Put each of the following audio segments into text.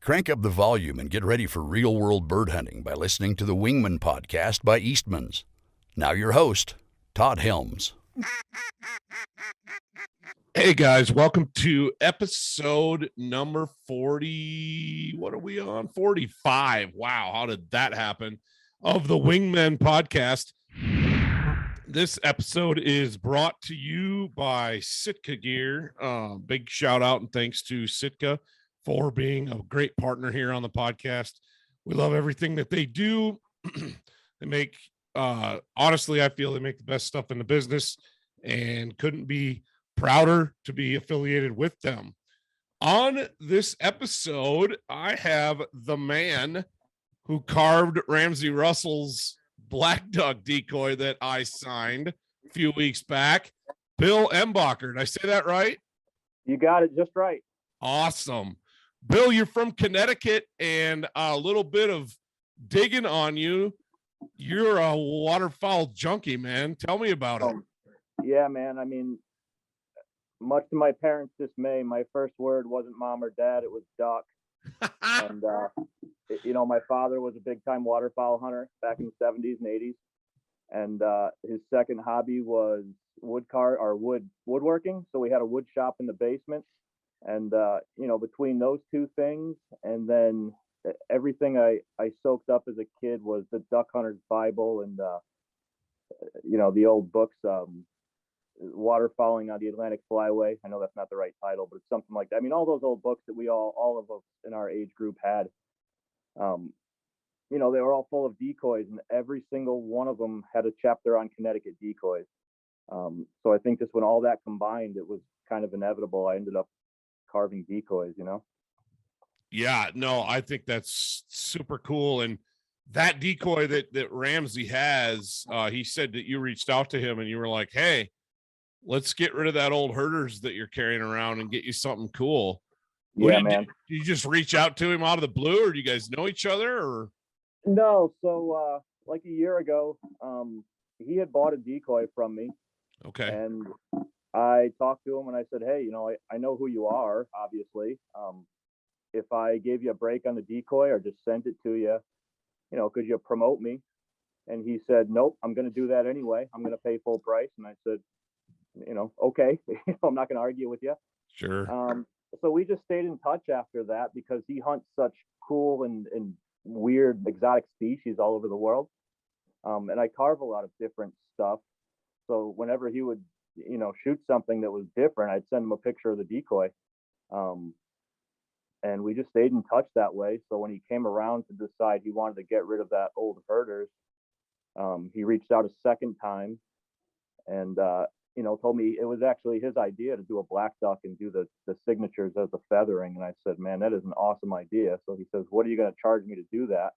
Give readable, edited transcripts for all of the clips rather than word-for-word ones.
Crank up the volume and get ready for real-world bird hunting by listening to the Wingmen podcast by Eastman's. Now your host, Todd Helms. Hey guys, welcome to episode number 40. What are we on? 45. Wow, how did that happen? Of the Wingmen podcast. This episode is brought to you by Sitka Gear. Big shout out and thanks to Sitka for being a great partner here on the podcast. We love everything that they do. They make, honestly, I feel they make the best stuff in the business and couldn't be prouder to be affiliated with them. On this episode, I have the man who carved Ramsey Russell's black duck decoy that I signed a few weeks back, Bill Embacher. Did I say that right? You got it just right. Awesome. Bill, you're from Connecticut, and a little bit of digging on you. You're a waterfowl junkie, man. Tell me about it. Yeah, man. I mean, much to my parents' dismay, my first word wasn't mom or dad, it was duck. And, my father was a big time waterfowl hunter back in the 70s and 80s. And his second hobby was woodworking. So we had a wood shop in the basement. And, between those two things, and then everything I soaked up as a kid was the Duck Hunter's Bible and, the old books, Waterfowling on the Atlantic Flyway. I know that's not the right title, but it's something like that. I mean, all those old books that we all of us in our age group had, they were all full of decoys, and every single one of them had a chapter on Connecticut decoys. So I think just when all that combined, it was kind of inevitable. I ended up carving decoys, Yeah, no, I think that's super cool. And that decoy that Ramsey has, he said that you reached out to him and you were like, hey, let's get rid of that old herders that you're carrying around and get you something cool. Yeah, man. Did you just reach out to him out of the blue, or do you guys know each other? Or no? So like a year ago, he had bought a decoy from me. Okay. And I talked to him and I said, hey, I know who you are, obviously. If I gave you a break on the decoy or just sent it to you, could you promote me? And he said, nope, I'm going to do that anyway. I'm going to pay full price. And I said, okay, I'm not going to argue with you. Sure. So we just stayed in touch after that because he hunts such cool and weird exotic species all over the world. And I carve a lot of different stuff. So whenever he would, shoot something that was different, I'd send him a picture of the decoy. And we just stayed in touch that way. So when he came around to decide he wanted to get rid of that old herders, he reached out a second time and, told me it was actually his idea to do a black duck and do the signatures as the feathering. And I said, man, that is an awesome idea. So he says, what are you going to charge me to do that?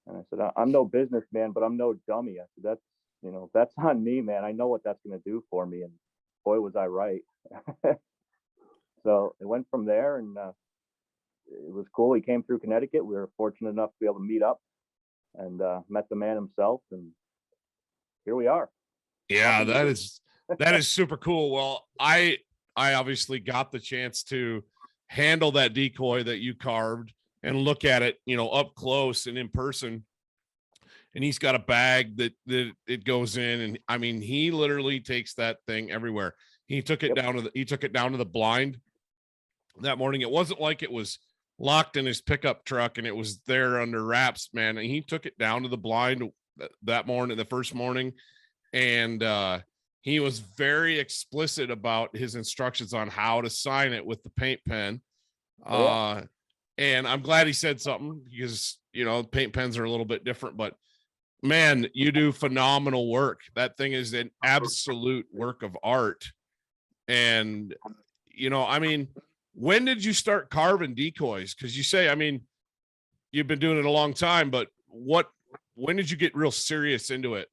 And I said, I'm no businessman, but I'm no dummy. I said, that's on me, man. I know what that's going to do for me. And boy, was I right. So it went from there, and it was cool. He came through Connecticut. We were fortunate enough to be able to meet up and met the man himself. And here we are. Yeah, that is super cool. Well, I obviously got the chance to handle that decoy that you carved and look at it, up close and in person. And he's got a bag that it goes in, and I mean, he literally takes that thing everywhere. He took it down to the blind that morning. It wasn't like it was locked in his pickup truck and it was there under wraps, man. And he took it down to the blind that morning, the first morning, and he was very explicit about his instructions on how to sign it with the paint pen. And I'm glad he said something because paint pens are a little bit different, but man, you do phenomenal work. That thing is an absolute work of art. And, when did you start carving decoys? Because you say, you've been doing it a long time, but when did you get real serious into it?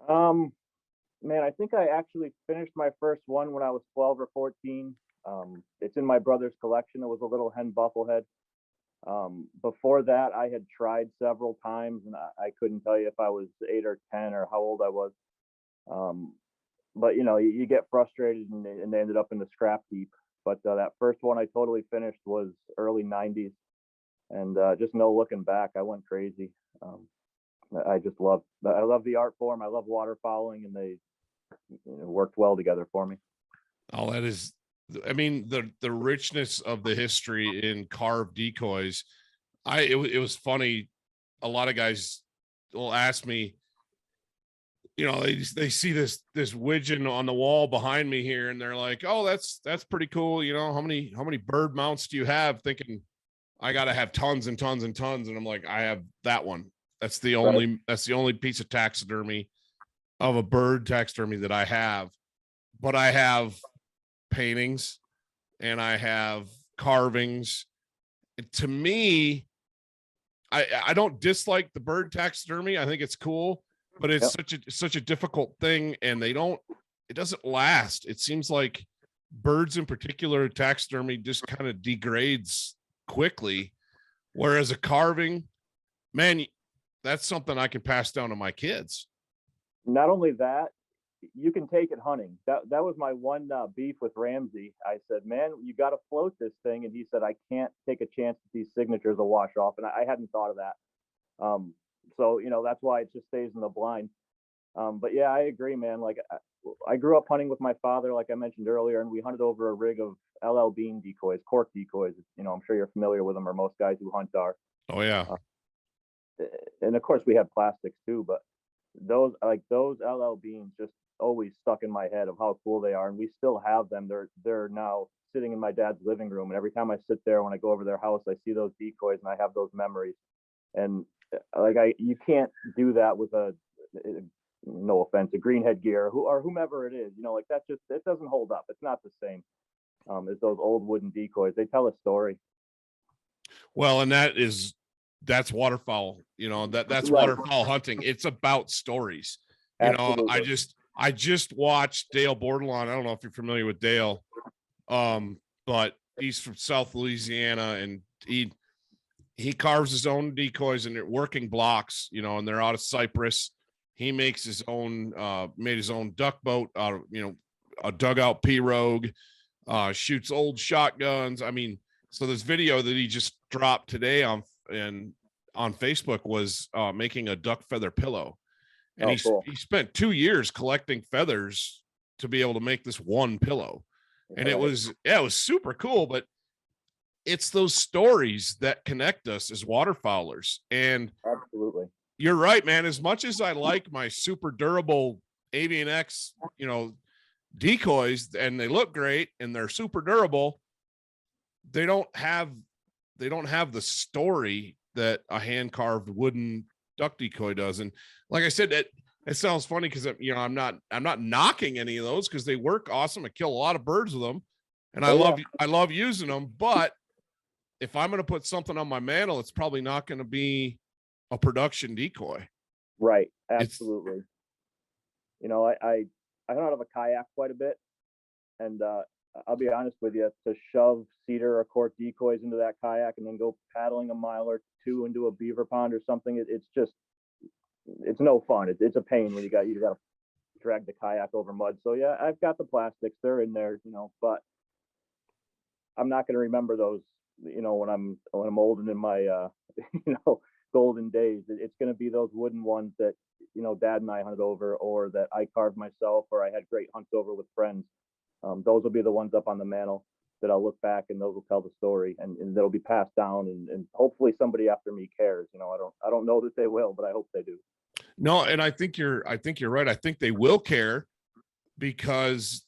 Man, I think I actually finished my first one when I was 12 or 14. It's in my brother's collection. It was a little hen bufflehead. Before that, I had tried several times, and I couldn't tell you if I was 8 or 10 or how old I was. But you get frustrated, and they ended up in the scrap heap. But that first one I totally finished was early 90s. And just no looking back, I went crazy. I love the art form. I love waterfowling, and they worked well together for me. Oh, that is, I mean, the richness of the history in carved decoys. It was funny. A lot of guys will ask me, they see this widgeon on the wall behind me here, and they're like, "Oh, that's pretty cool." How many bird mounts do you have? Thinking I got to have tons and tons and tons, and I'm like, I have that one. That's the only piece of taxidermy of a bird taxidermy that I have. But I have paintings and I have carvings. To me, I don't dislike the bird taxidermy. I think it's cool, but it's such a difficult thing, and it doesn't last. It seems like birds in particular, taxidermy just kind of degrades quickly, whereas a carving, man, that's something I can pass down to my kids. Not only that, you can take it hunting. That was my one beef with Ramsey. I said, man, you got to float this thing. And he said, I can't take a chance that these signatures will wash off. And I hadn't thought of that. So, that's why it just stays in the blind. But yeah, I agree, man. Like I grew up hunting with my father, like I mentioned earlier, and we hunted over a rig of LL Bean decoys, cork decoys. I'm sure you're familiar with them, or most guys who hunt are. Oh yeah. And of course we had plastics too, but those LL Beans just always stuck in my head of how cool they are, and we still have them. They're now sitting in my dad's living room, and every time I sit there when I go over their house, I see those decoys and I have those memories. And you can't do that with no offense, a green headgear or whomever it is, it doesn't hold up. It's not the same as those old wooden decoys. They tell a story. Well, and that's waterfowl, that's Right. waterfowl hunting. It's about stories. Absolutely. I just watched Dale Bordelon. I don't know if you're familiar with Dale, but he's from South Louisiana, and he carves his own decoys, and they're working blocks, and they're out of cypress. He makes made his own duck boat out of, a dugout pirogue, shoots old shotguns. I mean, so this video that he just dropped today on Facebook was making a duck feather pillow. And he spent 2 years collecting feathers to be able to make this one pillow. And it was super cool, but it's those stories that connect us as waterfowlers. And absolutely, you're right, man. As much as I like my super durable Avian X, decoys, and they look great and they're super durable, they don't have the story that a hand carved wooden duck decoy does. And like I said, it sounds funny because I'm not knocking any of those, because they work awesome. I kill a lot of birds with them, and I love using them. But if I'm going to put something on my mantle, it's probably not going to be a production decoy. Right. Absolutely. I hunt out of a kayak quite a bit, and I'll be honest with you, to shove cedar or cork decoys into that kayak and then go paddling a mile or two into a beaver pond or something, it's no fun. It's a pain when you got to drag the kayak over mud. So yeah, I've got the plastics, they're in there, but I'm not going to remember those, when I'm old and in my golden days. It's going to be those wooden ones that Dad and I hunted over, or that I carved myself, or I had great hunts over with friends. Those will be the ones up on the mantle that I'll look back, and those will tell the story, and they'll be passed down, and hopefully somebody after me cares. I don't know that they will, but I hope they do. No, and I think you're right. I think they will care, because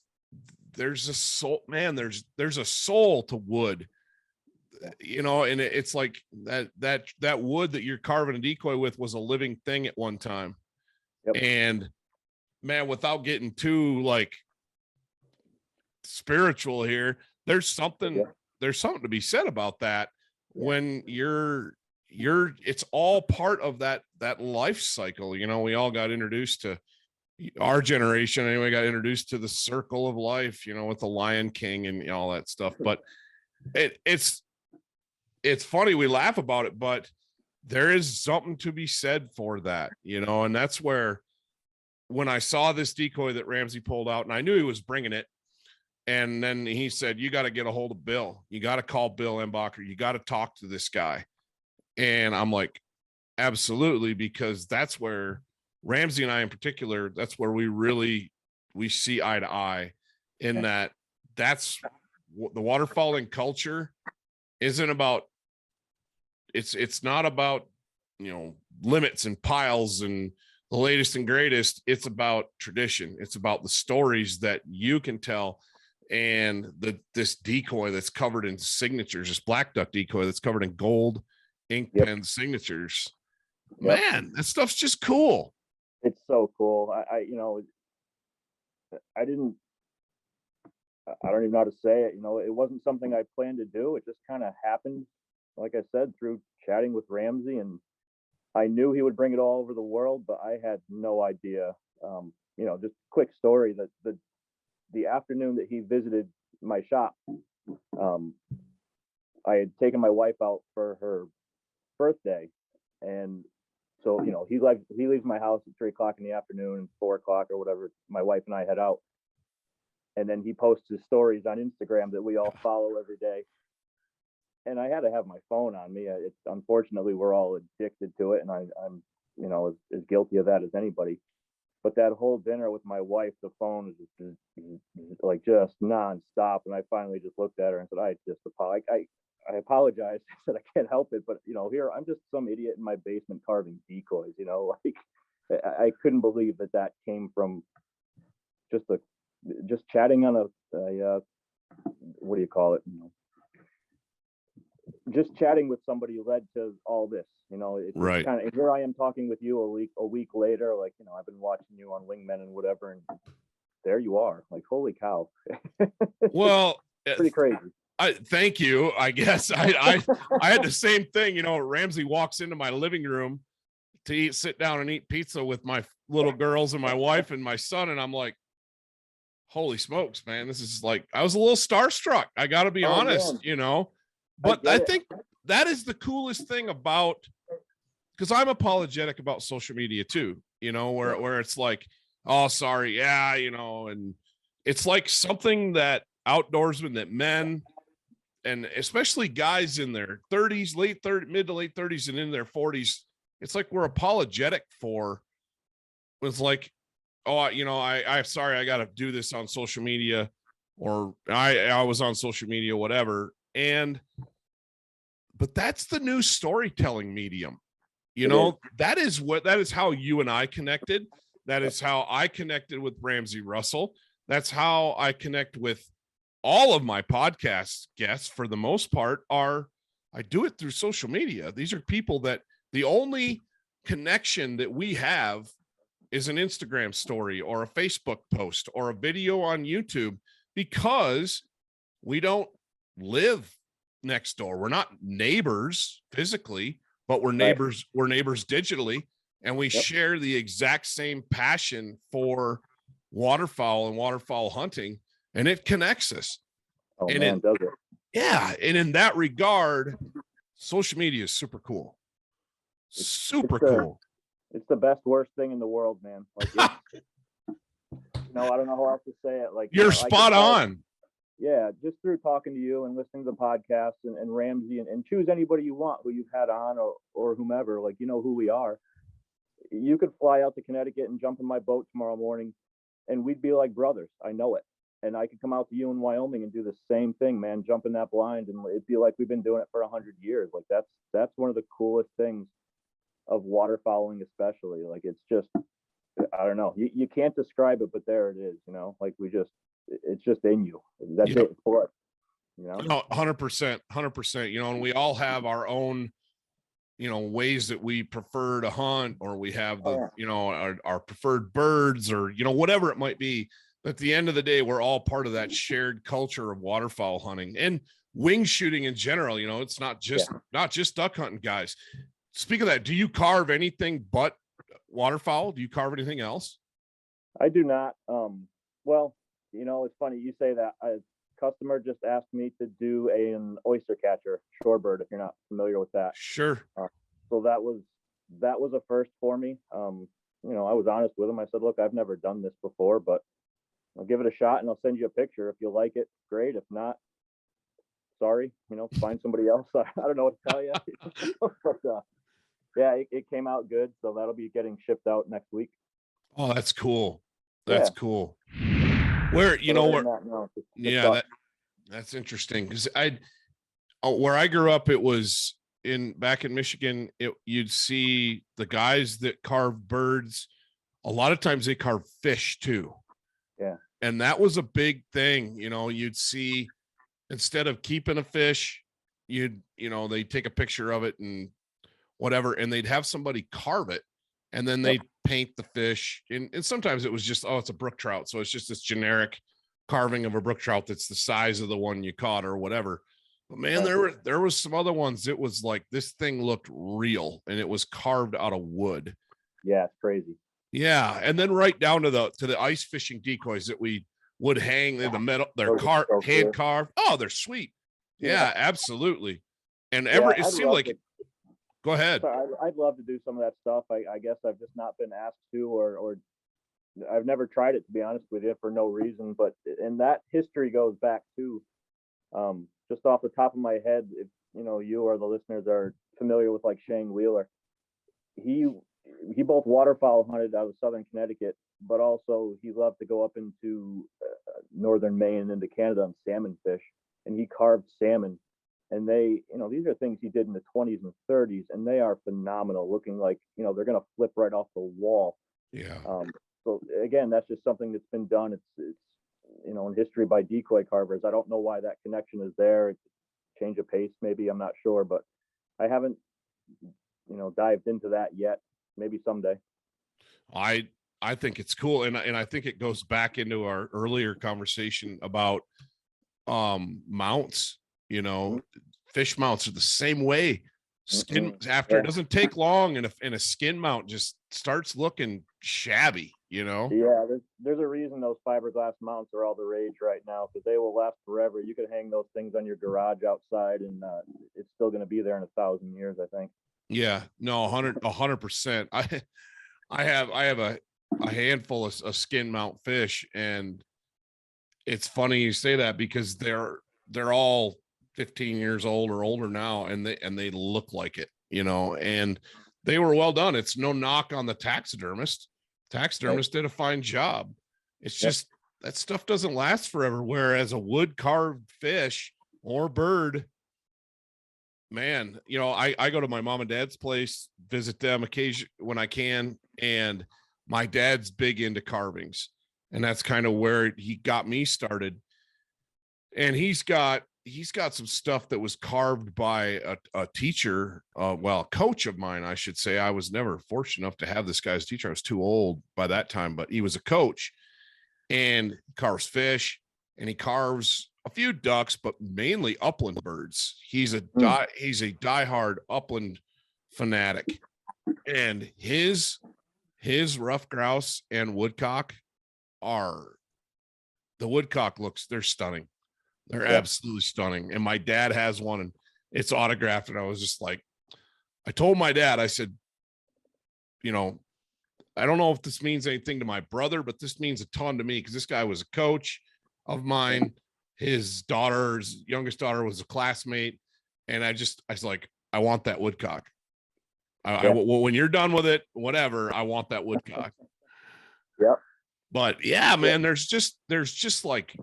there's a soul, man. There's a soul to wood, and it's like that wood that you're carving a decoy with was a living thing at one time. Yep. And man, without getting too like spiritual here, there's something to be said about that. When it's all part of that life cycle. We all got introduced to, our generation anyway, got introduced to the circle of life, with the Lion King and all that stuff. But it's funny, we laugh about it, but there is something to be said for that, and that's where, when I saw this decoy that Ramsey pulled out, and I knew he was bringing it, And then he said, you got to get a hold of Bill. You got to call Bill Embacher. You got to talk to this guy. And I'm like, absolutely, because that's where Ramsey and I in particular, that's where we see eye to eye in that. That's the waterfowling culture isn't about, it's not about, limits and piles and the latest and greatest. It's about tradition. It's about the stories that you can tell. And this decoy that's covered in signatures, this black duck decoy that's covered in gold ink pen signatures. Yep. Man, that stuff's just cool. It's so cool. I don't even know how to say it. It wasn't something I planned to do. It just kind of happened, like I said, through chatting with Ramsey, and I knew he would bring it all over the world, but I had no idea. Just quick story that the afternoon that he visited my shop, I had taken my wife out for her birthday, and so he leaves my house at 3:00 in the afternoon, 4:00 or whatever. My wife and I head out, and then he posts his stories on Instagram that we all follow every day. And I had to have my phone on me. Unfortunately, we're all addicted to it, and I'm as guilty of that as anybody. But that whole dinner with my wife, the phone is just nonstop. And I finally just looked at her and said, I apologize. I said, I can't help it. But, here, I'm just some idiot in my basement carving decoys, I couldn't believe that came from just chatting on a what do you call it? Just chatting with somebody led to all this, it's right. Kind of, here I am talking with you a week later, I've been watching you on Wingmen and whatever, and there you are, holy cow. Well, pretty crazy. Thank you. I guess I had the same thing. Ramsey walks into my living room to sit down and eat pizza with my little girls and my wife and my son, and I'm like, holy smokes, man, this is I was a little starstruck. I got to be honest, man. But I think that is the coolest thing about, because I'm apologetic about social media too, where it's like, oh, sorry. Yeah. And it's like something that outdoorsmen, that men, and especially guys in their 30s, mid to late 30s and in their 40s, it's like we're apologetic for. It's like, oh, I'm sorry, I got to do this on social media, or I was on social media, whatever. But that's the new storytelling medium. That is how you and I connected. That is how I connected with Ramsey Russell. That's how I connect with all of my podcast guests. For the most part, I do it through social media. These are people that the only connection that we have is an Instagram story or a Facebook post or a video on YouTube, because we don't live next door. We're not neighbors physically, but we're neighbors. We're neighbors digitally, and we share the exact same passion for waterfowl and waterfowl hunting, and it connects us. Oh, and man, does it? Yeah, and in that regard, social media is super cool. Super cool. It's the best worst thing in the world, man. I don't know how else to say it. You're spot on. Yeah, just through talking to you and listening to the podcast and Ramsey and choose anybody you want who you've had on or whomever, who we are. You could fly out to Connecticut and jump in my boat tomorrow morning, and we'd be like brothers. I know it. And I could come out to you in Wyoming and do the same thing, man. Jump in that blind, and it'd be like we've been doing it for 100 years. That's one of the coolest things of waterfowling, especially. It's just, I don't know. You can't describe it, but there it is. It's just in you. That's it. It's blood. 100%, 100%. And we all have our own, ways that we prefer to hunt, or we have the, our preferred birds, or whatever it might be. But at the end of the day, we're all part of that shared culture of waterfowl hunting and wing shooting in general. It's not just duck hunting, guys. Speak of that, do you carve anything but waterfowl? Do you carve anything else? I do not. Well, it's funny you say that. A customer just asked me to do an oyster catcher, shorebird, if you're not familiar with that. Sure. So that was a first for me. I was honest with him. I said, look, I've never done this before, but I'll give it a shot and I'll send you a picture. If you like it, great. If not, sorry, find somebody else. I don't know what to tell you. But yeah, it came out good. So that'll be getting shipped out next week. Oh, that's cool. That's cool. Where, that's interesting. Cause where I grew up, it was back in Michigan, you'd see the guys that carve birds. A lot of times they carve fish too. Yeah. And that was a big thing. You'd see, instead of keeping a fish, they'd take a picture of it and whatever, and they'd have somebody carve it, and then they'd paint the fish. And sometimes it was just, it's a brook trout. So it's just this generic carving of a brook trout that's the size of the one you caught or whatever. But man, there was some other ones. It was like, this thing looked real and it was carved out of wood. Yeah, it's crazy. Yeah. And then right down to the ice fishing decoys that we would hang in the metal. They're hand carved. Oh, they're sweet. Yeah, absolutely. And it seemed like it. Go ahead. I'd love to do some of that stuff. I guess I've just not been asked to, or I've never tried it, to be honest with you, for no reason. But and that history goes back to, just off the top of my head, if you or the listeners are familiar with like Shane Wheeler, he both waterfowl hunted out of southern Connecticut, but also he loved to go up into northern Maine and into Canada and salmon fish, and he carved salmon. And they, these are things he did in the 20s and 30s, and they are phenomenal, looking like, they're going to flip right off the wall. Yeah. So again, that's just something that's been done. It's in history by decoy carvers. I don't know why that connection is there. It's change of pace, maybe, I'm not sure, but I haven't, dived into that yet. Maybe someday. I think it's cool. And I think it goes back into our earlier conversation about mounts. Fish mounts are the same way. Skin after it doesn't take long, and a skin mount just starts looking shabby. Yeah, there's a reason those fiberglass mounts are all the rage right now, because they will last forever. You could hang those things on your garage outside, and it's still going to be there in 1,000 years, I think. Yeah, no, 100%. I have a handful of skin mount fish, and it's funny you say that, because they're all 15 years old or older now, and they look like it, and they were well done. It's no knock on the taxidermist. Taxidermist did a fine job. It's just that stuff doesn't last forever. Whereas a wood carved fish or bird, man, I go to my mom and dad's place, visit them occasionally when I can. And my dad's big into carvings, and that's kind of where he got me started. And he's got some stuff that was carved by a teacher, a coach of mine, I should say. I was never fortunate enough to have this guy's teacher. I was too old by that time, but he was a coach, and he carves fish, and he carves a few ducks, but mainly upland birds. He's a diehard upland fanatic, and his rough grouse and woodcock they're stunning. They're absolutely stunning. And my dad has one, and it's autographed. And I was just like, I told my dad, I said, I don't know if this means anything to my brother, but this means a ton to me, because this guy was a coach of mine. His youngest daughter was a classmate. And I was like, I want that woodcock. When you're done with it, whatever, I want that woodcock. Yep. But yeah, man, there's just like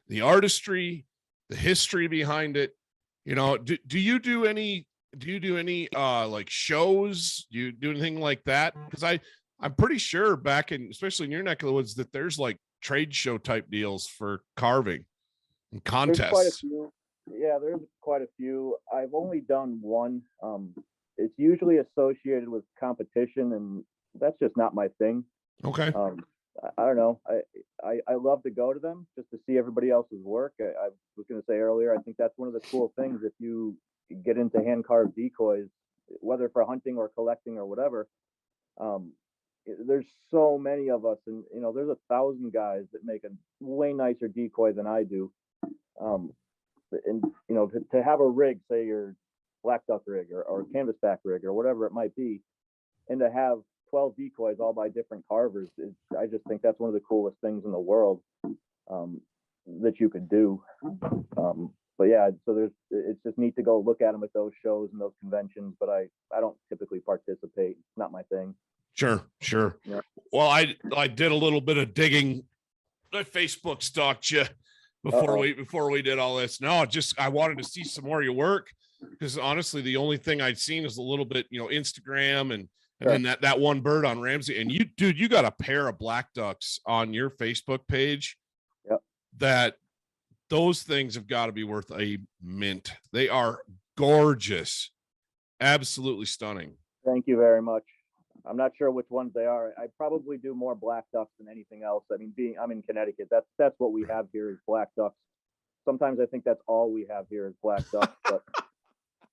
the artistry, the history behind it. Do you do any like shows? Do you do anything like that? Because I'm pretty sure back especially in your neck of the woods, that there's like trade show type deals for carving and contests. There's quite a few. Yeah, there's quite a few. I've only done one. It's usually associated with competition, and that's just not my thing. Okay. I don't know. I love to go to them just to see everybody else's work. I was going to say earlier, I think that's one of the cool things. If you get into hand carved decoys, whether for hunting or collecting or whatever, there's so many of us, and there's 1,000 guys that make a way nicer decoy than I do. And to have a rig, say your black duck rig or canvasback rig or whatever it might be, and to have 12 decoys all by different carvers. I just think that's one of the coolest things in the world that you could do. But yeah, so it's just neat to go look at them at those shows and those conventions, but I don't typically participate. It's not my thing. Sure. Yeah. Well, I did a little bit of digging. My Facebook stalked you before we did all this. No, I wanted to see some more of your work, because honestly, the only thing I'd seen is a little bit, Instagram and then that one bird on Ramsey. And you got a pair of black ducks on your Facebook page. Yep. That those things have got to be worth a mint. They are gorgeous, absolutely stunning. Thank you very much. I'm not sure which ones they are. I probably do more black ducks than anything else. I mean, I'm in Connecticut. That's what we have here is black ducks. Sometimes I think that's all we have here is black ducks. But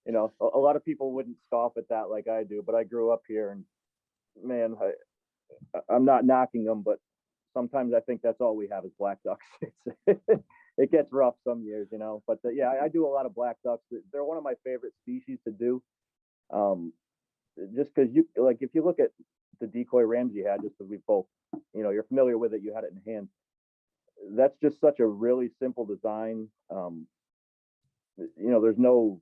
a lot of people wouldn't scoff at that like I do. But I grew up here, and man, I'm not knocking them, but sometimes I think that's all we have is black ducks. It gets rough some years, But yeah, I do a lot of black ducks. They're one of my favorite species to do. Just because if you look at the decoy Ramsey had, just because we both, you're familiar with it, you had it in hand. That's just such a really simple design. There's no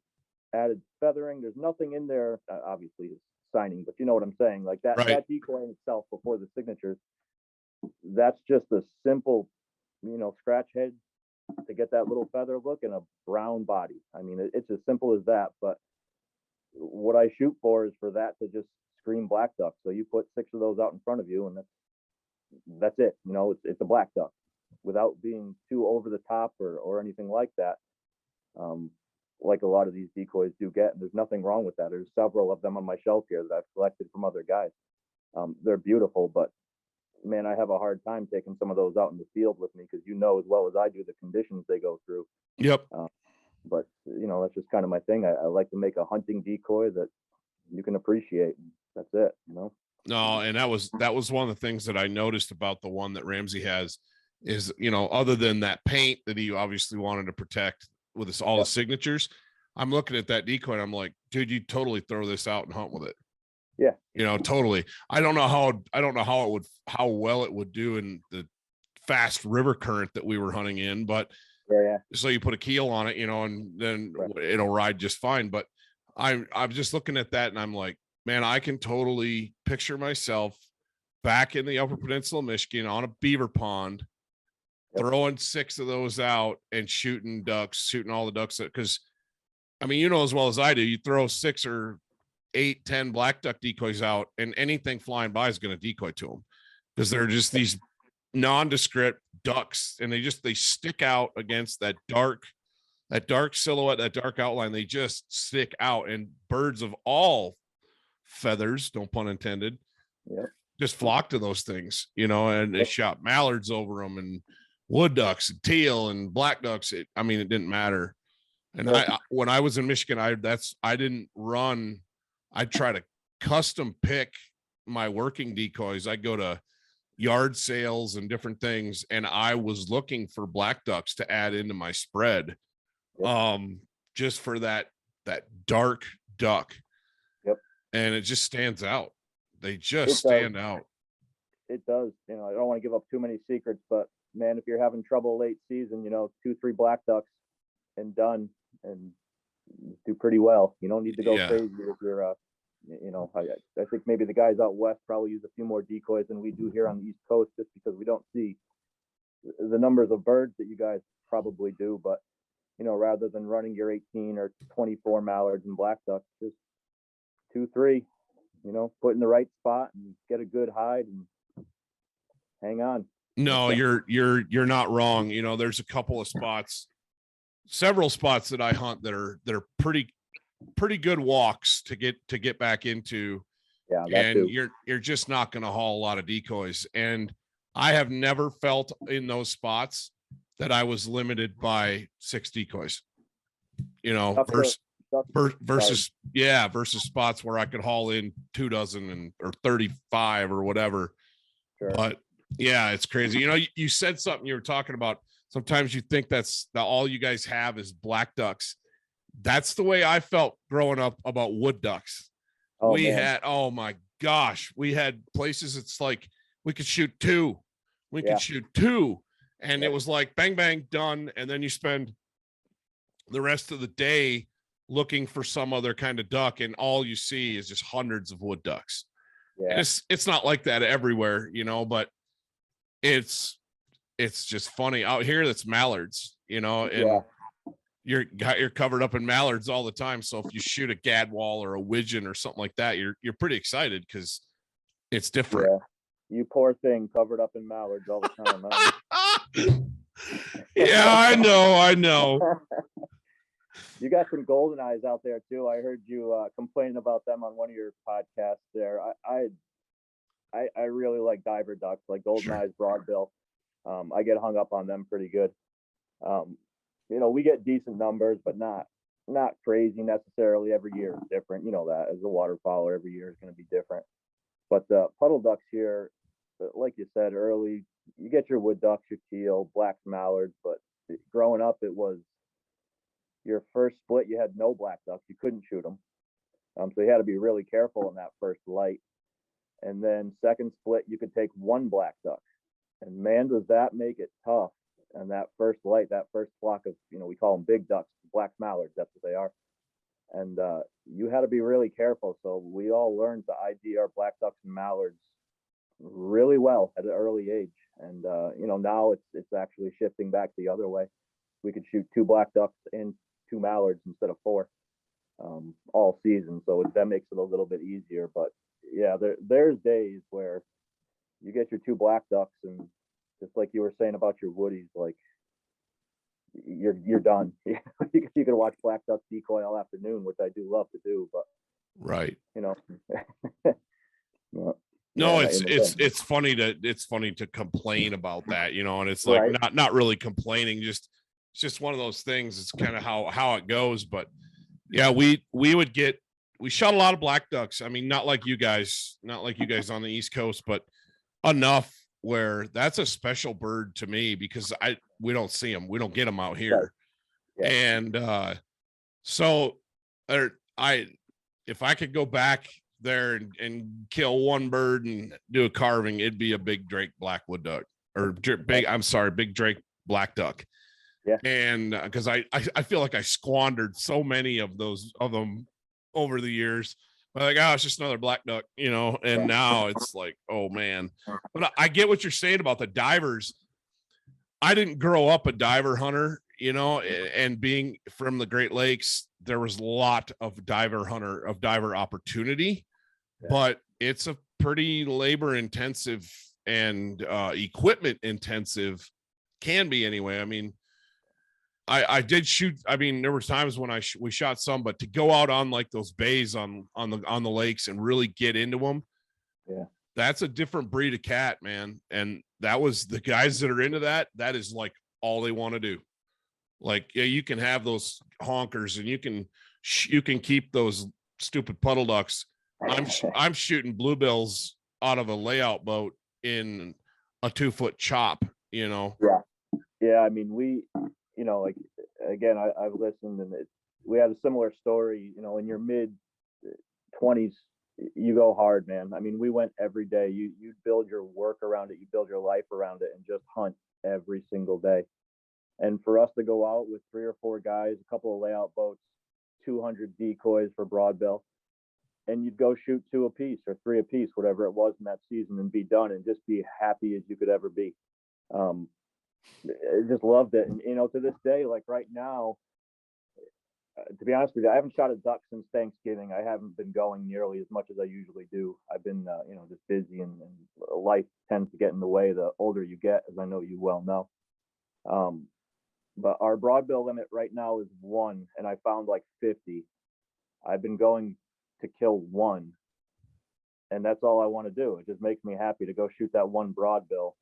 added feathering. There's nothing in there. Obviously, it's signing, but you know what I'm saying. Like that, right. That decoy in itself before the signatures. That's just a simple, scratch head to get that little feather look and a brown body. I mean, it's as simple as that, but what I shoot for is for that to just scream black duck. So you put 6 of those out in front of you, and that's it. It's a black duck without being too over the top or anything like that. Like a lot of these decoys do get, and there's nothing wrong with that. There's several of them on my shelf here that I've collected from other guys. They're beautiful, but man, I have a hard time taking some of those out in the field with me, because as well as I do the conditions they go through. Yep. But that's just kind of my thing. I like to make a hunting decoy that you can appreciate. That's it. No, and that was one of the things that I noticed about the one that Ramsey has is, other than that paint that he obviously wanted to protect with all the signatures, I'm looking at that decoy and I'm like, dude, you totally throw this out and hunt with it. Yeah. Totally. I don't know how well it would do in the fast river current that we were hunting in, but yeah. So you put a keel on it, and then it'll ride just fine. But I'm just looking at that and I'm like, man, I can totally picture myself back in the Upper Peninsula of Michigan on a beaver pond, throwing 6 of those out and shooting all the ducks. Because, I mean, as well as I do, you throw 6 or 8, 10 black duck decoys out, and anything flying by is going to decoy to them, because they're just these nondescript ducks, and they stick out against that dark silhouette, that dark outline. They just stick out, and birds of all feathers, no pun intended, just flock to those things, and they shot mallards over them, and wood ducks and teal and black ducks. It didn't matter. And when I was in Michigan, I didn't run. I try to custom pick my working decoys. I go to yard sales and different things, and I was looking for black ducks to add into my spread, just for that dark duck. And it just stands out. They just stand out. It does. I don't want to give up too many secrets, but man, if you're having trouble late season, 2, 3 black ducks and done, and do pretty well. You don't need to go crazy if you're I think maybe the guys out west probably use a few more decoys than we do here on the East Coast, just because we don't see the numbers of birds that you guys probably do. But rather than running your 18 or 24 mallards and black ducks, just 2, 3, put in the right spot and get a good hide and hang on. No, you're not wrong. There's a couple of several spots that I hunt that are pretty good walks to get back into. And you're just not going to haul a lot of decoys. And I have never felt in those spots that I was limited by 6 decoys, versus spots where I could haul in 2 dozen or 35 or whatever. Sure. But yeah, it's crazy. You said something, you were talking about, sometimes you think that's all you guys have is black ducks. That's the way I felt growing up about wood ducks. Oh my gosh, we had places it's like we could shoot two. We Yeah. could shoot two. And Yeah. it was like bang, bang, done. And then you spend the rest of the day looking for some other kind of duck, and all you see is just hundreds of wood ducks. Yeah. And it's not like that everywhere, you know, but it's just funny out here. That's mallards, you know, and you're covered up in mallards all the time. So if you shoot a gadwall or a widgeon or something like that, you're pretty excited because it's different. Yeah. You poor thing, covered up in mallards all the time. Huh? Yeah, I know. You got some golden eyes out there too. I heard you complaining about them on one of your podcasts there. I really like diver ducks, like golden eyes, broadbill. I get hung up on them pretty good. You know, we get decent numbers, but not crazy necessarily. Every year is different. You know that as a waterfowler, every year is going to be different. But the puddle ducks here, like you said early, you get your wood ducks, your teal, blacks, mallards. But growing up, it was your first split. You had no black ducks. You couldn't shoot them. So you had to be really careful in that first light. And then second split, you could take one black duck. And man, does that make it tough. And that first light, that first flock of, you know, we call them big ducks, black mallards, that's what they are. And you had to be really careful. So we all learned to ID our black ducks and mallards really well at an early age. And, you know, now it's actually shifting back the other way. We could shoot 2 black ducks and 2 mallards instead of 4 all season. So that makes it a little bit easier. But yeah, there's days where you get your 2 black ducks, and just like you were saying about your woodies, like you're done. You can watch black ducks decoy all afternoon, which I do love to do, but right, you know. No, it's funny to complain about that, you know, and it's like not really complaining, just it's just one of those things. It's kind of how it goes. But yeah, we shot a lot of black ducks. I mean, not like you guys on the East Coast, but enough where that's a special bird to me because we don't see them. We don't get them out here. Yeah. And so if I could go back there and kill one bird and do a carving, it'd be a big Drake blackwood duck or big Drake black duck. Yeah. And because I feel like I squandered so many of them over the years. Like, oh, it's just another black duck, you know, and now it's like, oh man. But I get what you're saying about the divers. I didn't grow up a diver hunter, you know, and being from the Great Lakes, there was a lot of diver opportunity, but it's a pretty labor intensive and equipment intensive, can be anyway. I mean, I did shoot. I mean, there were times when we shot some, but to go out on like those bays on the lakes and really get into them, that's a different breed of cat, man. And that was the guys that are into that. That is like all they want to do. Like, yeah, you can have those honkers and you can keep those stupid puddle ducks. I'm shooting bluebills out of a layout boat in a 2-foot chop, you know? Yeah. I mean, you know, like, again, I've listened, and we had a similar story, you know, in your mid 20s, you go hard, man. I mean, we went every day. You build your work around it. You build your life around it and just hunt every single day. And for us to go out with 3 or 4 guys, a couple of layout boats, 200 decoys for broadbill, and you'd go shoot 2 apiece or 3 apiece, whatever it was in that season, and be done and just be happy as you could ever be. I just loved it. And, you know, to this day, like right now, to be honest with you, I haven't shot a duck since Thanksgiving. I haven't been going nearly as much as I usually do. I've been, you know, just busy, and life tends to get in the way the older you get, as I know you well know. But our broadbill limit right now is 1, and I found like 50. I've been going to kill 1, and that's all I want to do. It just makes me happy to go shoot that 1 broadbill.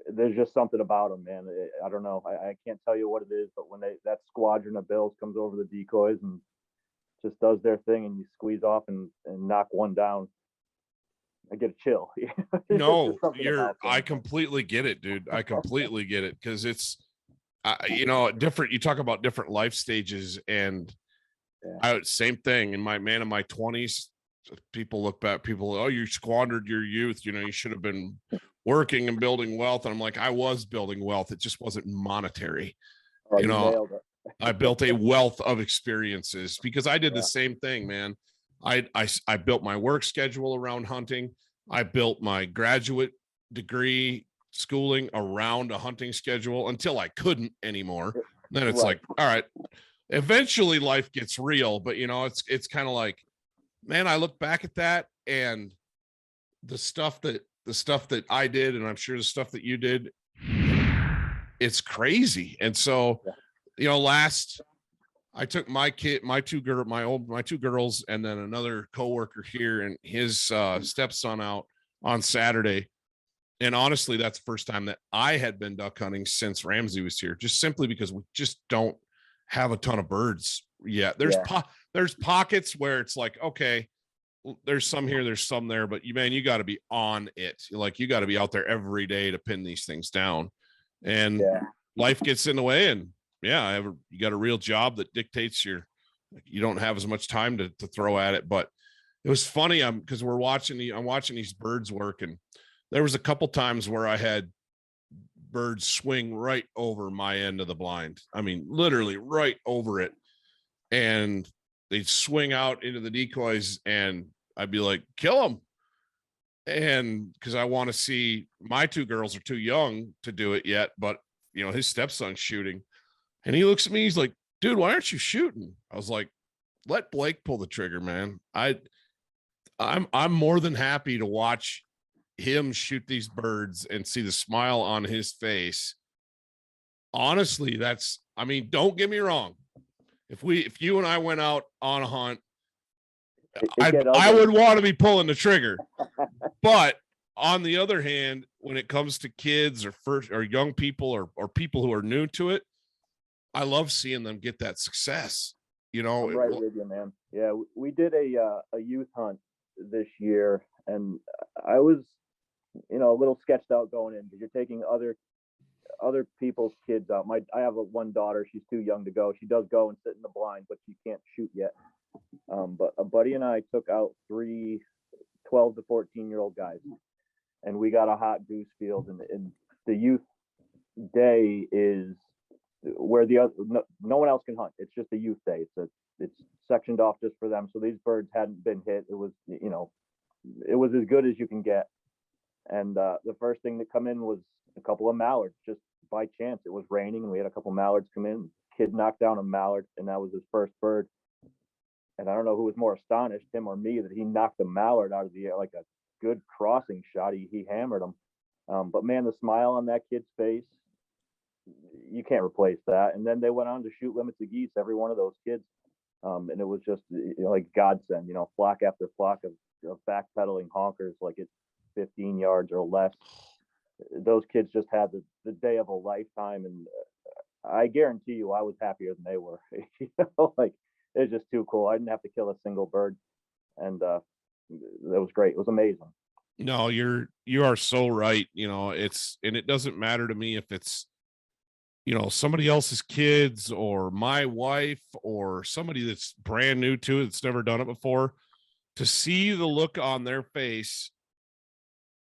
There's just something about them, man. I don't know. I can't tell you what it is, but when that squadron of bills comes over the decoys and just does their thing, and you squeeze off and knock 1 down, I get a chill. No, I completely get it, dude. I completely get it, because it's, you know, different. You talk about different life stages, and same thing in my 20s. people look back, oh, you squandered your youth. You should have been working and building wealth. And I'm like, I was building wealth. It just wasn't monetary. Oh, you nailed it. I built a wealth of experiences because I did the same thing, man. I built my work schedule around hunting. I built my graduate degree schooling around a hunting schedule until I couldn't anymore. Then it's like, all right, eventually life gets real, but it's kind of like, man, I look back at that and the stuff that I did, and I'm sure the stuff that you did, it's crazy. And so, last I took my two girls, and then another coworker here and his stepson out on Saturday. And honestly, that's the first time that I had been duck hunting since Ramsey was here, just simply because we just don't have a ton of birds yet. There's pockets where it's like, okay, there's some here, there's some there, but you got to be on it. Like, you got to be out there every day to pin these things down, and life gets in the way. And you got a real job that dictates you don't have as much time to throw at it. But it was funny. Because I'm watching these birds work, and there was a couple times where I had birds swing right over my end of the blind. I mean, literally right over it. And they'd swing out into the decoys, and I'd be like, kill them. And because I want to see, my two girls are too young to do it yet, but his stepson's shooting, and he looks at me, he's like, dude, why aren't you shooting? I was like, let Blake pull the trigger, man. I'm more than happy to watch him shoot these birds and see the smile on his face. Honestly, don't get me wrong. If you and I went out on a hunt, I would want to be pulling the trigger. But on the other hand, when it comes to kids or young people or people who are new to it, I love seeing them get that success. I'm right with you, man. Yeah, we did a youth hunt this year, and I was, a little sketched out going in, because you're taking other people's kids out. I have one daughter. She's too young to go. She does go and sit in the blind, but she can't shoot yet. But a buddy and I took out 3 12 to 14-year-old guys, and we got a hot goose field. And the youth day is where no one else can hunt. It's just a youth day. It's sectioned off just for them. So these birds hadn't been hit. It was, it was as good as you can get. And the first thing that come in was a couple of mallards. Just by chance, it was raining, and we had a couple of mallards come in. Kid knocked down a mallard, and that was his first bird. And I don't know who was more astonished, him or me, that he knocked the mallard out of the air like a good crossing shot. He hammered him. But man, the smile on that kid's face, you can't replace that. And then they went on to shoot limits of geese, every one of those kids. And it was just like godsend, flock after flock of backpedaling honkers, like it's 15 yards or less. Those kids just had the day of a lifetime. And I guarantee you, I was happier than they were. Like, it's just too cool. I didn't have to kill a single bird. And that was great. It was amazing. No, you are so right. And it doesn't matter to me if it's, somebody else's kids or my wife or somebody that's brand new to it, that's never done it before. To see the look on their face,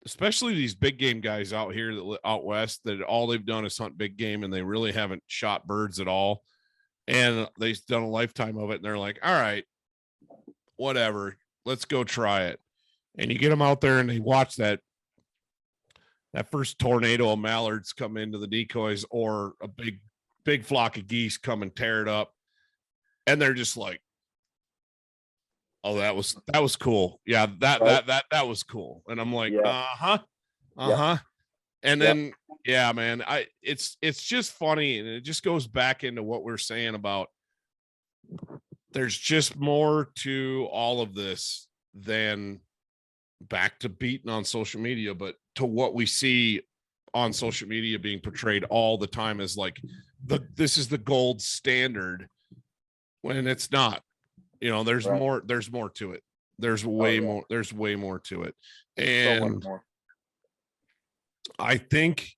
especially these big game guys out here out west, that all they've done is hunt big game, and they really haven't shot birds at all. And they've done a lifetime of it, and they're like, all right, whatever, let's go try it. And you get them out there, and they watch that first tornado of mallards come into the decoys, or a big flock of geese come and tear it up. And they're just like, oh, that was cool. Yeah, that was cool. And I'm like, uh-huh. And then, yeah, man, it's just funny. And it just goes back into what we're saying about, there's just more to all of this than back to beating on social media, but to what we see on social media being portrayed all the time as like this is the gold standard, when it's not. There's more to it. There's way more to it. And so I think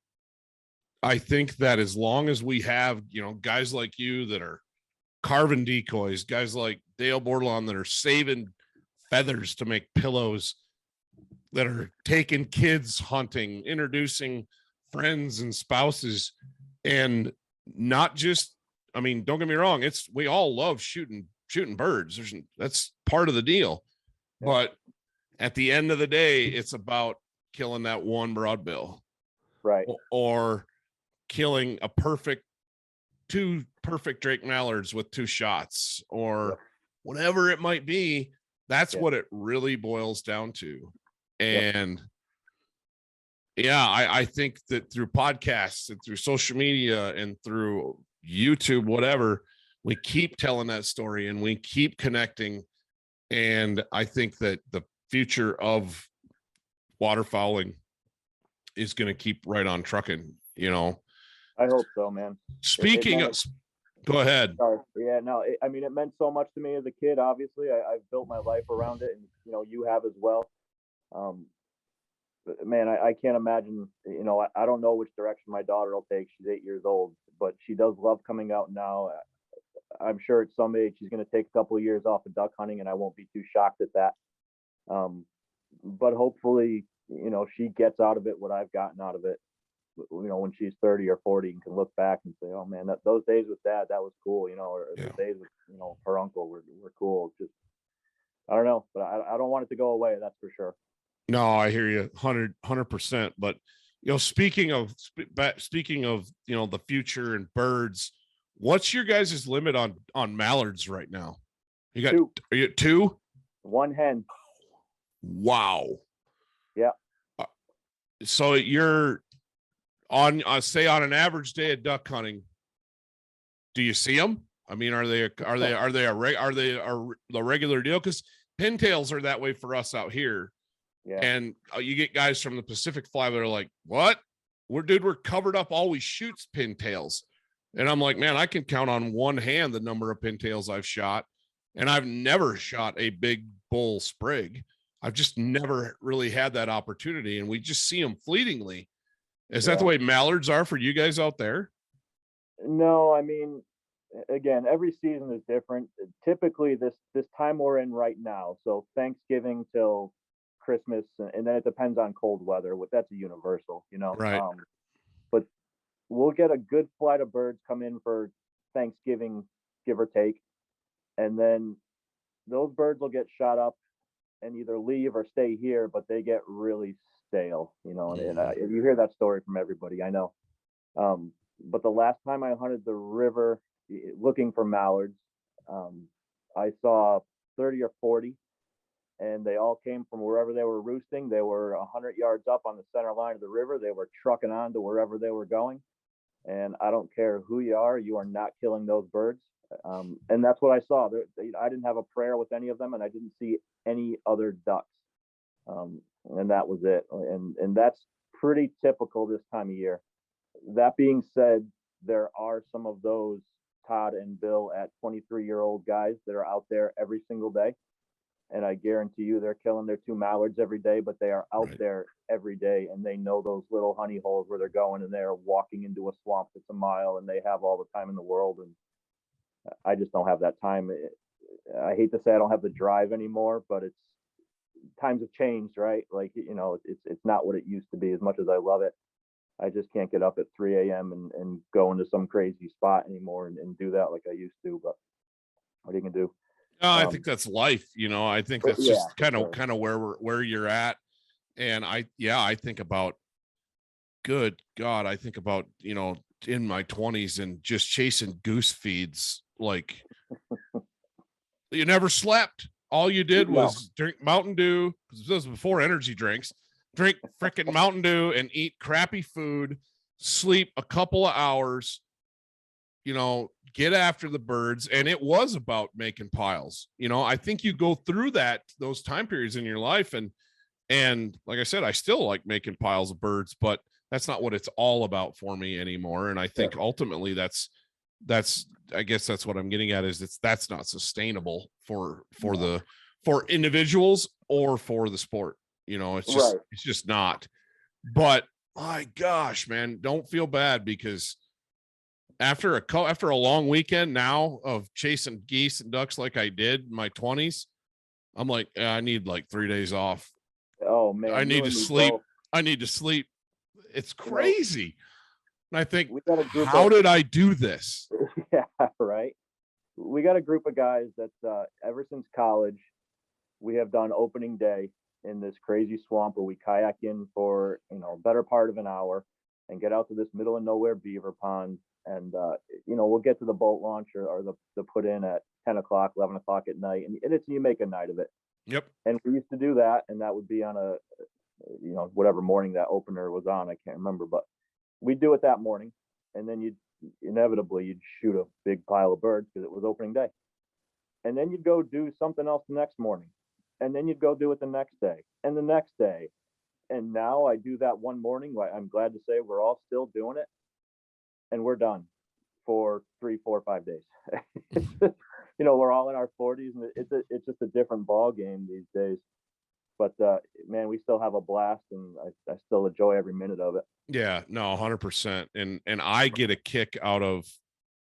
that as long as we have, guys like you that are carving decoys, guys like Dale Bordelon that are saving feathers to make pillows, that are taking kids hunting, introducing friends and spouses, and not just, I mean, don't get me wrong, we all love shooting birds. That's part of the deal. Yeah. But at the end of the day, it's about killing that one broadbill, Right. or killing two perfect Drake mallards with 2 shots, or whatever it might be. That's what it really boils down to. And I think that through podcasts and through social media and through YouTube, whatever, we keep telling that story and we keep connecting. And I think that the future of waterfowling is going to keep right on trucking, I hope so, man. Speaking of, go ahead. Sorry. Yeah, no, I mean, it meant so much to me as a kid. Obviously, I've built my life around it, and you have as well. But man, I can't imagine. I don't know which direction my daughter will take. She's 8 years old, but she does love coming out now. I'm sure at some age she's going to take a couple of years off of duck hunting, and I won't be too shocked at that. But hopefully, she gets out of it what I've gotten out of it. When she's 30 or 40 and can look back and say, oh man, those days with dad, that was cool, or the days with, her uncle were cool. Just, I don't know, but I don't want it to go away. That's for sure. No, I hear you 100%. But, speaking of the future and birds, what's your guys' limit on mallards right now? You got 2. Are you at 2? 1 hen. Wow. Yeah. So you're on, say on an average day of duck hunting, do you see them? I mean, are they the regular deal? Because pintails are that way for us out here. Yeah. And you get guys from the Pacific fly that are like, what? We're covered up, always shoots pintails. And I'm like, man, I can count on one hand the number of pintails I've shot. And I've never shot a big bull sprig. I've just never really had that opportunity. And we just see them fleetingly. Is that the way mallards are for you guys out there? No, I mean, again, every season is different. Typically this time we're in right now, so Thanksgiving till Christmas, and then it depends on cold weather. That's a universal, Right. But we'll get a good flight of birds come in for Thanksgiving, give or take, and then those birds will get shot up and either leave or stay here, but they get really stale, and you hear that story from everybody, I know. But the last time I hunted the river looking for mallards, I saw 30 or 40, and they all came from wherever they were roosting. They were 100 yards up on the center line of the river. They were trucking on to wherever they were going. And I don't care who you are not killing those birds. And that's what I saw. I didn't have a prayer with any of them, and I didn't see any other ducks. And that was it. And that's pretty typical this time of year. That being said, there are some of those Todd and Bill at 23-year-old guys that are out there every single day. And I guarantee you they're killing their 2 mallards every day, but they are out there every day, and they know those little honey holes where they're going, and they're walking into a swamp that's a mile, and they have all the time in the world. And I just don't have that time. I hate to say I don't have the drive anymore, but times have changed, right? Like, it's not what it used to be. As much as I love it, I just can't get up at 3 a.m. and go into some crazy spot anymore and do that like I used to. But what are you gonna do? No, I think that's life. I think that's just kind of where you're at. And I think about, good God, I think about, in my 20s and just chasing goose feeds. Like, you never slept. All you did was drink Mountain Dew. This was before energy drinks. Drink freaking Mountain Dew and eat crappy food, sleep a couple of hours, get after the birds. And it was about making piles. I think you go through those time periods in your life. And like I said, I still like making piles of birds, but that's not what it's all about for me anymore. And I think ultimately I guess that's what I'm getting at, is that's not sustainable for individuals or for the sport. It's just not. But my gosh, man, don't feel bad, because after a long weekend now of chasing geese and ducks like I did in my 20s, I'm like, I need like 3 days off. Oh man, I you need to and me sleep. both. I need to sleep. It's You know, crazy. And I think, we got a group how of did I do this? yeah, right. We got a group of guys that ever since college, we have done opening day in this crazy swamp where we kayak in for better part of an hour and get out to this middle of nowhere beaver pond, and we'll get to the boat launch or the put in at 10 o'clock 11 o'clock at night, and you make a night of it. Yep. And we used to do that, and that would be on a whatever morning that opener was on, I can't remember, but we'd do it that morning, and then you'd shoot a big pile of birds because it was opening day, and then you'd go do something else the next morning, and then you'd go do it the next day and the next day. And now I do that one morning. I'm glad to say we're all still doing it, and we're done for 3, 4, 5 days. We're all in our 40s, and it's just a different ball game these days. But man, we still have a blast, and I still enjoy every minute of it. Yeah, no, 100%. And I get a kick out of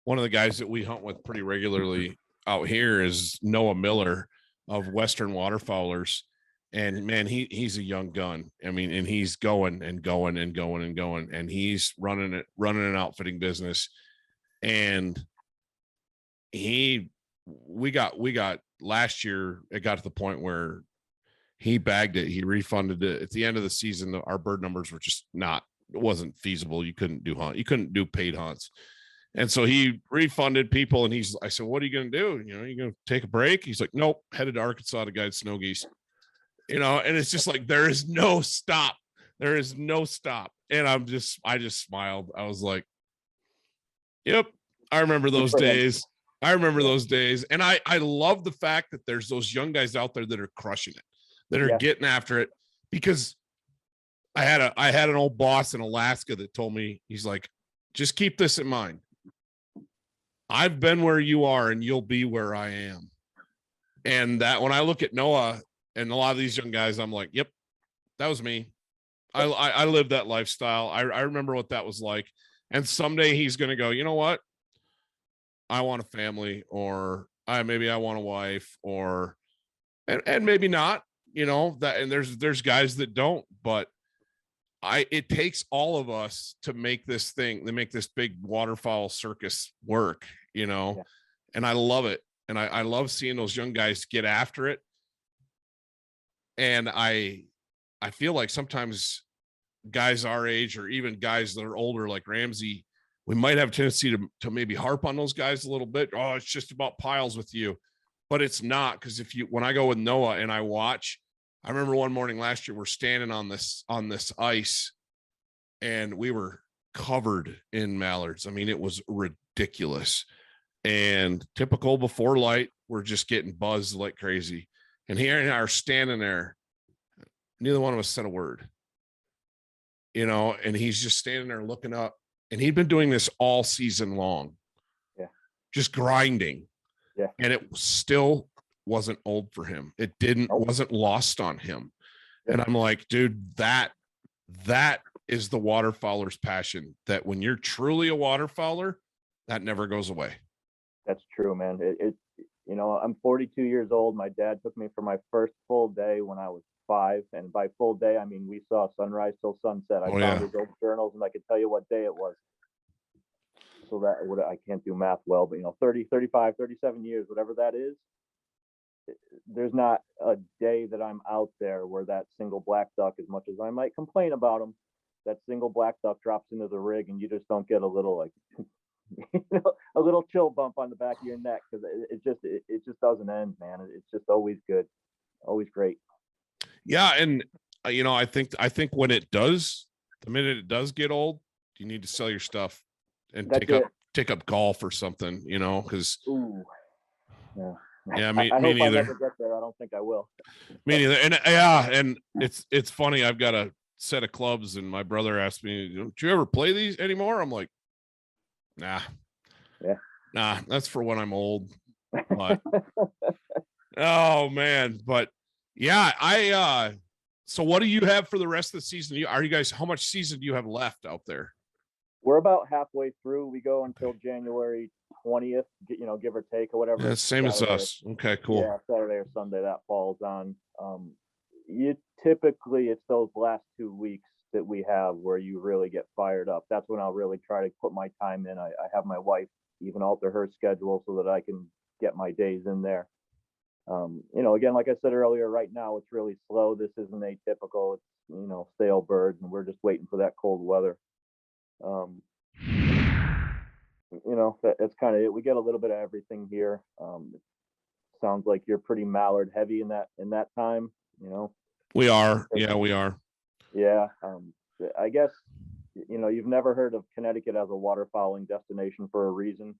one of the guys that we hunt with pretty regularly out here is Noah Miller of Western Waterfowlers. And man, he's a young gun. I mean, and he's going and going and going and going, and he's running an outfitting business. And we got last year, it got to the point where he bagged it. He refunded it at the end of the season. Our bird numbers were just it wasn't feasible. You couldn't do paid hunts. And so he refunded people, and I said, what are you going to do? You going to take a break? He's like, nope, headed to Arkansas to guide snow geese, and it's just like, there is no stop. There is no stop. And I just smiled. I was like, yep, I remember those days. I remember those days. And I love the fact that there's those young guys out there that are crushing it, that are getting after it. Because I had an old boss in Alaska that told me, he's like, just keep this in mind. I've been where you are, and you'll be where I am. And that when I look at Noah and a lot of these young guys, I'm like, yep, that was me. I lived that lifestyle. I remember what that was like. And someday he's going to go, you know what? I want a family, or maybe I want a wife, and maybe not, that, and there's guys that don't, but it takes all of us to make this big waterfowl circus work, and I love it. And I love seeing those young guys get after it. And I feel like sometimes guys our age, or even guys that are older, like Ramsey, we might have a tendency to maybe harp on those guys a little bit. Oh, it's just about piles with you, but it's not. Cause when I go with Noah and I watch, I remember one morning last year, we're standing on this ice, and we were covered in mallards. I mean, it was ridiculous. And typical before light, we're just getting buzzed like crazy. And he and I are standing there. Neither one of us said a word, and he's just standing there looking up. And he'd been doing this all season long. Yeah. Just grinding. Yeah. And it still wasn't old for him. It wasn't lost on him. Yeah. And I'm like, dude, that is the waterfowler's passion, that when you're truly a waterfowler, that never goes away. That's true, man. I'm 42 years old. My dad took me for my first full day when I was 5, and by full day, I mean we saw sunrise till sunset. I found his old journals, and I could tell you what day it was. So I can't do math well, but 30, 35, 37 years, whatever that is, there's not a day that I'm out there where that single black duck, as much as I might complain about him, that single black duck drops into the rig, and you just don't get a little a little chill bump on the back of your neck, because it just doesn't end, man. It's just always good, always great. Yeah. And I think when the minute it does get old, you need to sell your stuff and take up golf or something, because yeah, me hope neither. I never get there. I don't think I will. Me neither. And it's funny. I've got a set of clubs, and my brother asked me, "Do you ever play these anymore?" I'm like, nah, that's for when I'm old. But oh man, but yeah, so what do you have for the rest of the season? How much season do you have left out there? We're about halfway through. We go until January 20th, give or take, or whatever. Yeah, same as us. Okay, cool. Yeah, Saturday or Sunday that falls on. It's those last 2 weeks that we have where you really get fired up. That's when I'll really try to put my time in. I have my wife even alter her schedule so that I can get my days in there. Again, like I said earlier, right now it's really slow. This isn't atypical. It's, stale birds, and we're just waiting for that cold weather. That's kind of it. We get a little bit of everything here. It sounds like you're pretty mallard heavy in that time. We are. Yeah, we are. Yeah. I guess you've never heard of Connecticut as a waterfowling destination for a reason.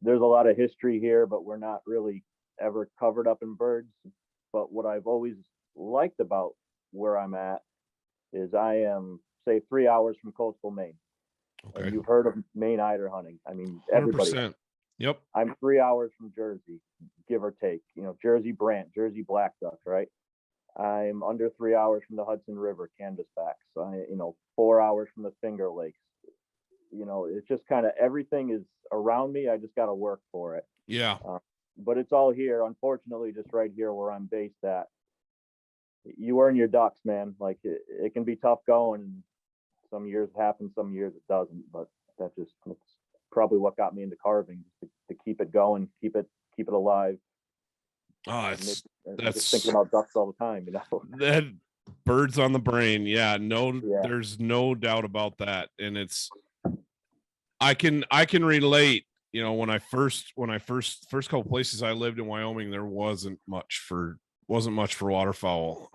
There's a lot of history here, but we're not really ever covered up in birds. But what I've always liked about where I'm at is I am, say, 3 hours from coastal Maine. Okay. And you've heard of Maine eider hunting. I mean, everybody. 100%. Yep. I'm 3 hours from Jersey, give or take. Jersey Brant, Jersey black duck, right? I'm under 3 hours from the Hudson River, canvasbacks. 4 hours from the Finger Lakes. It's just kind of everything is around me. I just got to work for it. Yeah. But it's all here. Unfortunately, just right here where I'm based at. You earn your ducks, man. Like it can be tough going. Some years it happens, some years it doesn't. But that's probably what got me into carving, to keep it going, keep it alive. Oh, that's just thinking about ducks all the time, That birds on the brain. Yeah, there's no doubt about that. And I can relate. When I first couple places I lived in Wyoming, there wasn't much for waterfowl.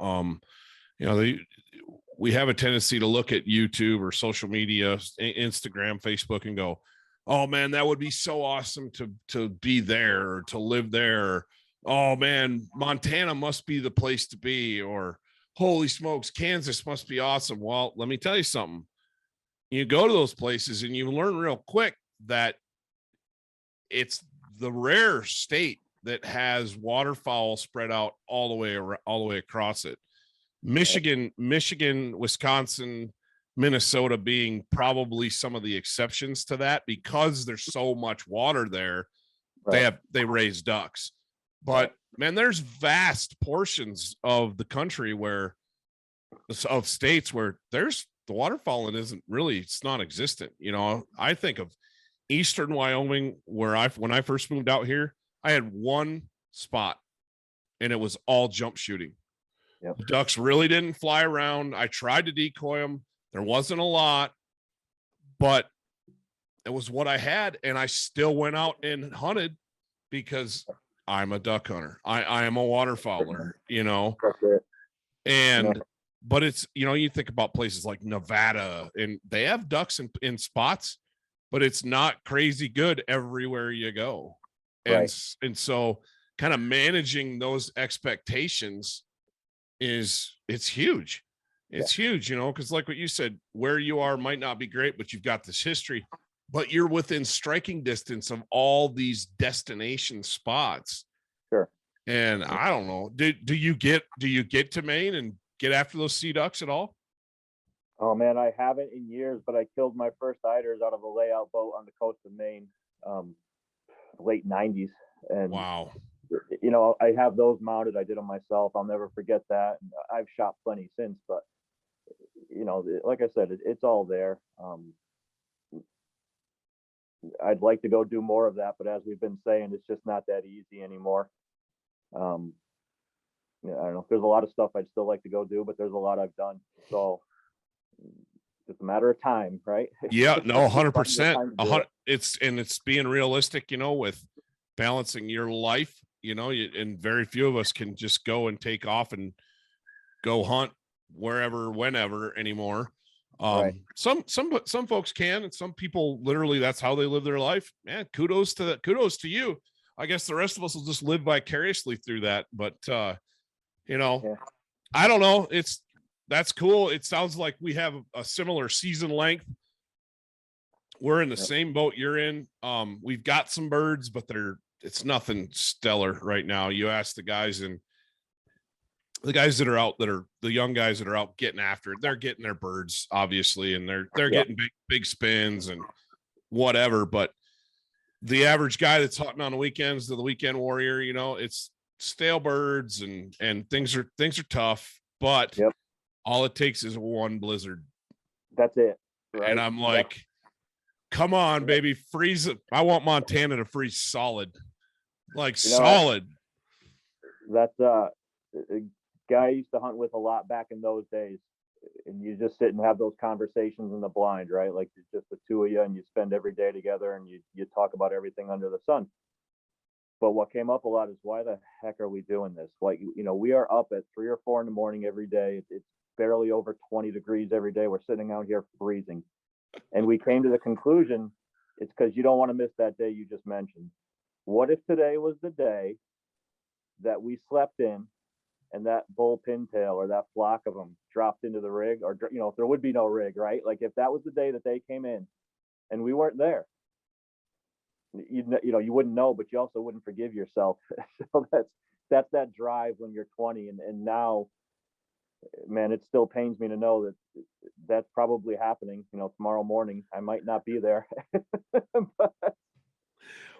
We have a tendency to look at YouTube or social media, Instagram, Facebook, and go, "Oh man, that would be so awesome to be there or to live there." Oh man, Montana must be the place to be, or holy smokes, Kansas must be awesome. Well, let me tell you something. You go to those places and you learn real quick that it's the rare state that has waterfowl spread out all the way across it. Michigan, Wisconsin, Minnesota being probably some of the exceptions to that, because there's so much water there. Right. They raise ducks. But man, there's vast portions of the country of states where there's the waterfowling it's non-existent. I think of eastern Wyoming, where when I first moved out here, I had one spot and it was all jump shooting. Yep. The ducks really didn't fly around. I tried to decoy them. There wasn't a lot, but it was what I had. And I still went out and hunted because I'm a duck hunter. I am a waterfowler, and, but it's, you think about places like Nevada, and they have ducks in spots, but it's not crazy good everywhere you go. And so kind of managing those expectations it's huge. It's huge, because like what you said, where you are might not be great, but you've got this history, but you're within striking distance of all these destination spots. Sure. And I don't know, do you get to Maine and get after those sea ducks at all? Oh man, I haven't in years, but I killed my first eiders out of a layout boat on the coast of Maine, late 90s. And wow. I have those mounted. I did them myself. I'll never forget that. And I've shot plenty since, but like I said, it's all there. I'd like to go do more of that, but as we've been saying, it's just not that easy anymore. I don't know. There's a lot of stuff I'd still like to go do, but there's a lot I've done. So it's a matter of time, right? Yeah, no, 100%. It's being realistic, with balancing your life, and very few of us can just go and take off and go hunt wherever, whenever anymore. Some folks can, and some people literally that's how they live their life. Man, kudos to you. I guess the rest of us will just live vicariously through that. But I don't know. That's cool. It sounds like we have a similar season length. We're in the same boat you're in. We've got some birds, but it's nothing stellar right now. You ask the guys in the guys that are out, that are the young guys that are out getting after it, they're getting their birds, obviously, and they're getting big spins and whatever. But the average guy that's hunting on the weekends, the weekend warrior, you know, it's stale birds and things are tough, but all it takes is one blizzard. That's it. Right? And I'm like, come on, baby, freeze it. I want Montana to freeze solid, like solid. That's a guy I used to hunt with a lot back in those days. And you just sit and have those conversations in the blind, right? Like it's just the two of you and you spend every day together and you talk about everything under the sun. But what came up a lot is, why the heck are we doing this? Like, you know, we are up at 3 or 4 in the morning every day. It's barely over 20 degrees every day. We're sitting out here freezing. And we came to the conclusion, it's because you don't want to miss that day you just mentioned. What if today was the day that we slept in and that bull pintail or that flock of them dropped into the rig, or, you know, if there would be no rig, right? Like if that was the day that they came in and we weren't there, you know, you wouldn't know, but you also wouldn't forgive yourself. So that's that drive when you're 20. And now, man, it still pains me to know that that's probably happening. You know, tomorrow morning, I might not be there. But,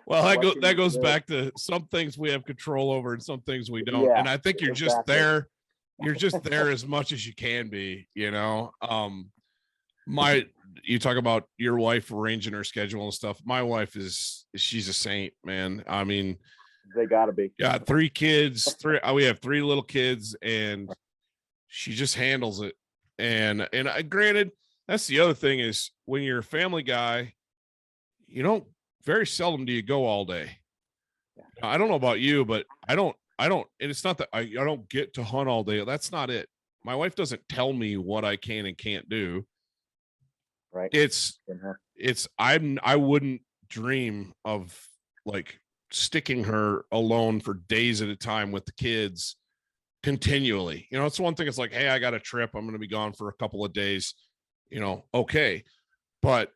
well, that goes back to some things we have control over and some things we don't. And I think you're just there. You're just there as much as you can be, you know. You talk about your wife arranging her schedule and stuff. My wife she's a saint, man. I mean, they gotta be. Got 3 kids, we have 3 little kids, and she just handles it. And granted, that's the other thing is, when you're a family guy, you don't, very seldom do you go all day. I don't know about you, but I don't, and it's not that I don't get to hunt all day. That's not it. My wife doesn't tell me what I can and can't do. Right. I wouldn't dream of like sticking her alone for days at a time with the kids continually. You know, it's one thing. It's like, hey, I got a trip. I'm going to be gone for a couple of days, you know, okay. But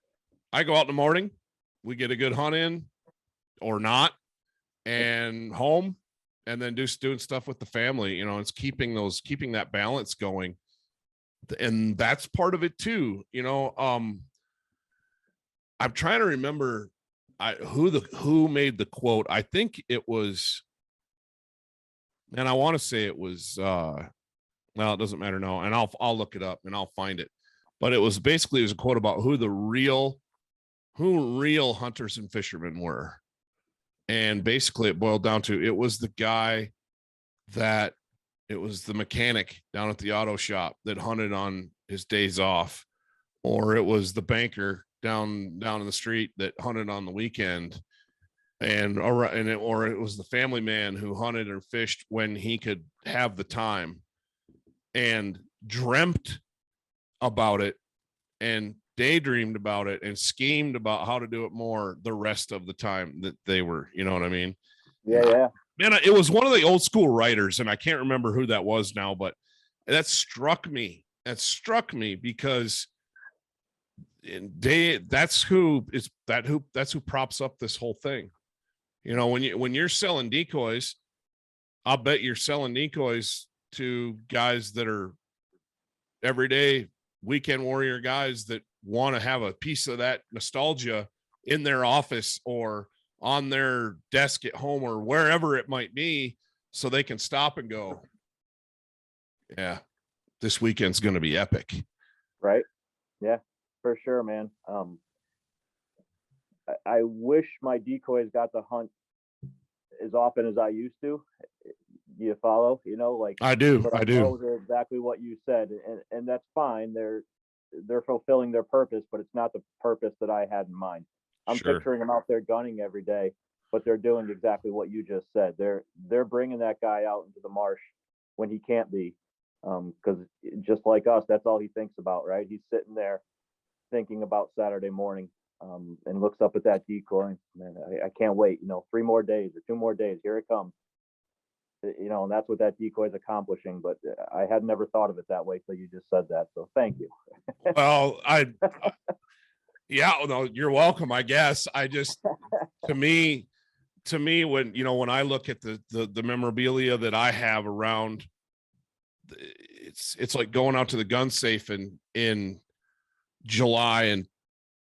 I go out in the morning, we get a good hunt in or not, and home, and then just doing stuff with the family. You know, it's keeping that balance going. And that's part of it too. You know, I'm trying to remember who made the quote. I think it was, and I want to say it was, well, it doesn't matter now. And I'll look it up and I'll find it. But it was a quote about who real hunters and fishermen were. And basically it boiled down to, it was the guy it was the mechanic down at the auto shop that hunted on his days off, or it was the banker down in the street that hunted on the weekend, or it was the family man who hunted or fished when he could have the time and dreamt about it and daydreamed about it and schemed about how to do it more the rest of the time that they were, you know what I mean? Yeah. Man, it was one of the old school writers, and I can't remember who that was now, but that struck me because that's who props up this whole thing. You know, when you're selling decoys, I'll bet you're selling decoys to guys that are everyday weekend warrior guys that want to have a piece of that nostalgia in their office or on their desk at home or wherever it might be, so they can stop and go, yeah, this weekend's going to be epic. Right. Yeah, for sure, man. I wish my decoys got to hunt as often as I used to. Do you follow? You know, like I do. Those are exactly what you said, and that's fine. They're fulfilling their purpose, but it's not the purpose that I had in mind. I'm picturing them out there gunning every day, but they're doing exactly what you just said. They're bringing that guy out into the marsh when he can't be, because just like us, that's all he thinks about, right? He's sitting there thinking about Saturday morning, and looks up at that decoy. Man, I can't wait. You know, 3 more days or 2 more days. Here it comes. You know, and that's what that decoy is accomplishing. But I had never thought of it that way till you just said that. So thank you. Well, yeah, no, you're welcome. I guess I just, to me, when I look at the memorabilia that I have around it's like going out to the gun safe in July and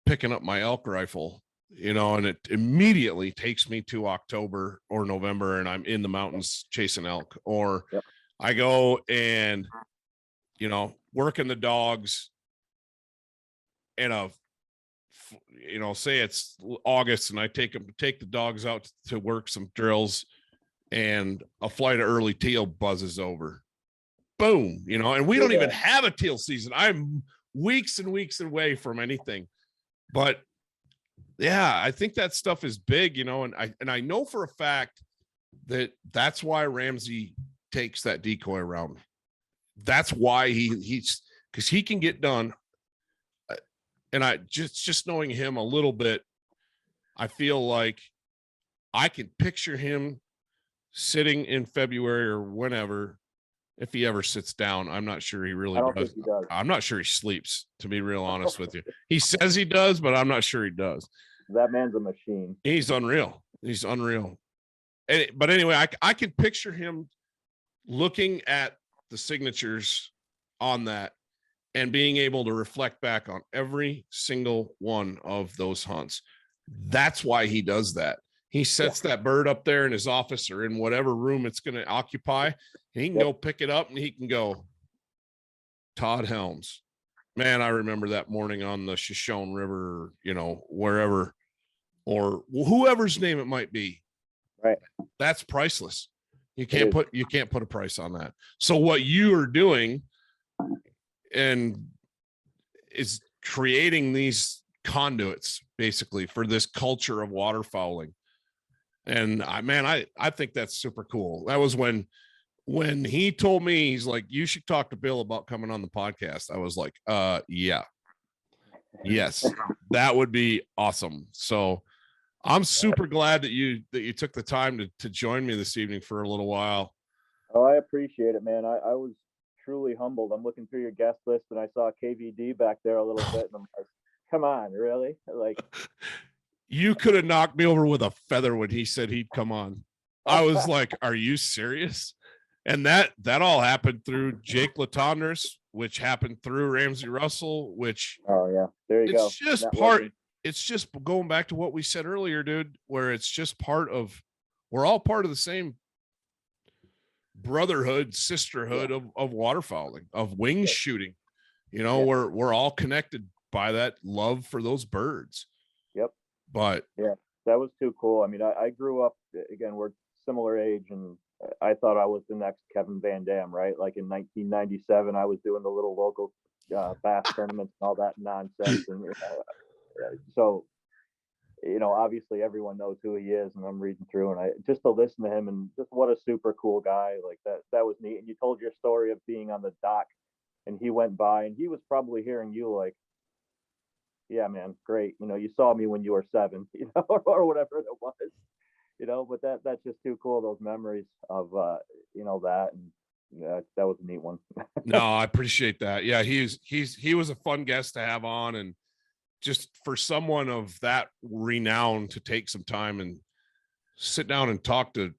picking up my elk rifle, and it immediately takes me to October or November, and I'm in the mountains chasing elk. Or I go and, working the dogs in say it's August, and I take the dogs out to work some drills, and a flight of early teal buzzes over. Boom, and we don't even have a teal season. I'm weeks and weeks away from anything. But yeah, I think that stuff is big, and I know for a fact that's why Ramsey takes that decoy around. That's why he's because he can get done. And I just knowing him a little bit, I feel like I can picture him sitting in February or whenever, if he ever sits down. I'm not sure he really does. He does. I'm not sure he sleeps, to be real honest with you. He says he does, but I'm not sure he does. That man's a machine. He's unreal. But anyway, I can picture him looking at the signatures on that and being able to reflect back on every single one of those hunts. That's why he does that. He sets that bird up there in his office or in whatever room it's going to occupy. And he can go pick it up and he can go, Todd Helms. Man, I remember that morning on the Shoshone River, wherever, or whoever's name it might be. Right. That's priceless. You can't put a price on that. So what you are doing and is creating these conduits basically for this culture of waterfowling. And I think that's super cool. That was when he told me, he's like, you should talk to Bill about coming on the podcast. I was like, yes, that would be awesome. So I'm super glad that you took the time to join me this evening for a little while. Oh, I appreciate it, man. I was truly humbled. I'm looking through your guest list and I saw KVD back there a little bit, and I'm like, come on, really? Like, you could have knocked me over with a feather when he said he'd come on. I was like, are you serious? And that all happened through Jake Latondres, which happened through Ramsey Russell, which there you go. It's just going back to what we said earlier, dude, where it's just we're all part of the same brotherhood, sisterhood of waterfowling, of wing shooting. We're all connected by that love for those birds. Yep. But that was too cool. I mean, I grew up, again, we're similar age, and I thought I was the next Kevin Van Dam, right? Like in 1997, I was doing the little local bass tournaments and all that nonsense. And so, obviously everyone knows who he is, and I'm reading through, and I just to listen to him, and just what a super cool guy. Like that was neat. And you told your story of being on the dock, and he went by, and he was probably hearing you like, yeah, man, great. You saw me when you were 7, or whatever it was, but that's just too cool. Those memories of, that, and that was a neat one. No, I appreciate that. Yeah. He was a fun guest to have on, and just for someone of that renown to take some time and sit down and talk to,